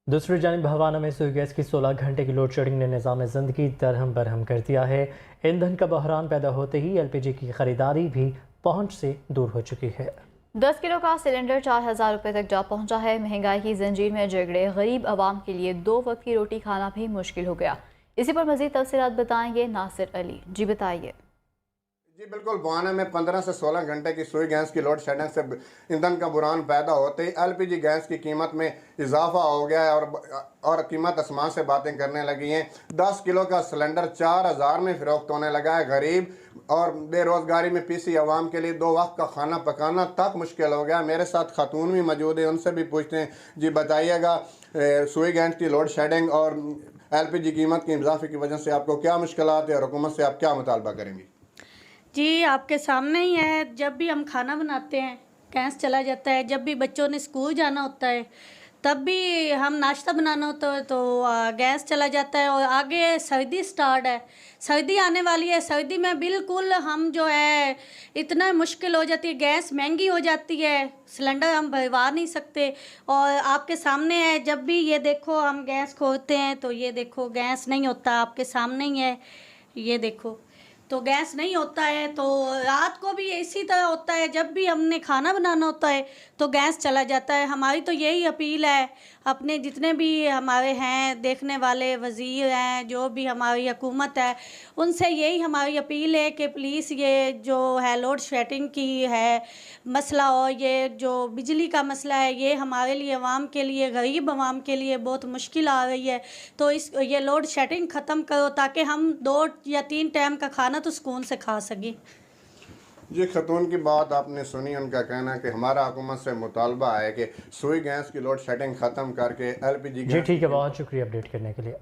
दूसरी जानिब हवाना में सुई गैस की 16 घंटे की लोड शेडिंग ने निज़ाम ज़िंदगी दरहम बरहम कर दिया है। ईंधन का बहरान पैदा होते ही एलपीजी की खरीदारी भी पहुंच से दूर हो चुकी है। 10 किलो का सिलेंडर 4000 रुपये तक जा पहुंचा है। महंगाई की जंजीर में जगड़े गरीब आवाम के लिए 2 वक्त की रोटी खाना भी मुश्किल हो गया। इसी पर मजीद तफसीलात बताएंगे नासिर अली। जी बताइए। जी बिल्कुल, बहाना में 15 से 16 घंटे की सुई गैस की लोड शेडिंग से ईंधन का बुरान पैदा होते ही एलपीजी गैस की कीमत में इजाफा हो गया है और कीमत आसमान से बातें करने लगी हैं। 10 किलो का सिलेंडर 4000 में फ़रोख्त होने लगा है। गरीब और बेरोज़गारी में पीसी आवाम के लिए 2 वक्त का खाना पकाना तक मुश्किल हो गया। मेरे साथ खातून भी मौजूद है, उनसे भी पूछते हैं। जी बताइएगा, सुई गैस की लोड शेडिंग और एलपीजी कीमत के इजाफे की वजह से आपको क्या मुश्किलात है और हुकूमत से आप क्या मुतालबा करेंगी? जी आपके सामने ही है। जब भी हम खाना बनाते हैं गैस चला जाता है। जब भी बच्चों ने स्कूल जाना होता है तब भी हम नाश्ता बनाना होता है तो गैस चला जाता है। और आगे सर्दी स्टार्ट है, सर्दी आने वाली है। सर्दी में बिल्कुल हम जो है इतना मुश्किल हो जाती है, गैस महंगी हो जाती है, सिलेंडर हम भरवा नहीं सकते। और आपके सामने है, जब भी ये देखो हम गैस खोलते हैं तो ये देखो गैस नहीं होता। आपके सामने ही है, ये देखो तो गैस नहीं होता है। तो रात को भी इसी तरह होता है, जब भी हमने खाना बनाना होता है तो गैस चला जाता है। हमारी तो यही अपील है अपने जितने भी हमारे हैं देखने वाले वज़ीर हैं, जो भी हमारी हुकूमत है, उनसे यही हमारी अपील है कि प्लीज़ ये जो है लोड शेडिंग की है मसला, और ये जो बिजली का मसला है, ये हमारे लिए आवाम के लिए, गरीब आवाम के लिए बहुत मुश्किल आ रही है। तो ये लोड शेडिंग ख़त्म करो ताकि हम 2 या 3 टाइम का खाना तो सुकून से खा सकें। जी खतून की बात आपने सुनी। उनका कहना है कि हमारा हुकूमत से मुतालबा है कि सुई गैस की लोड शेडिंग ख़त्म करके एलपीजी जी ठीक है, बहुत शुक्रिया अपडेट करने के लिए।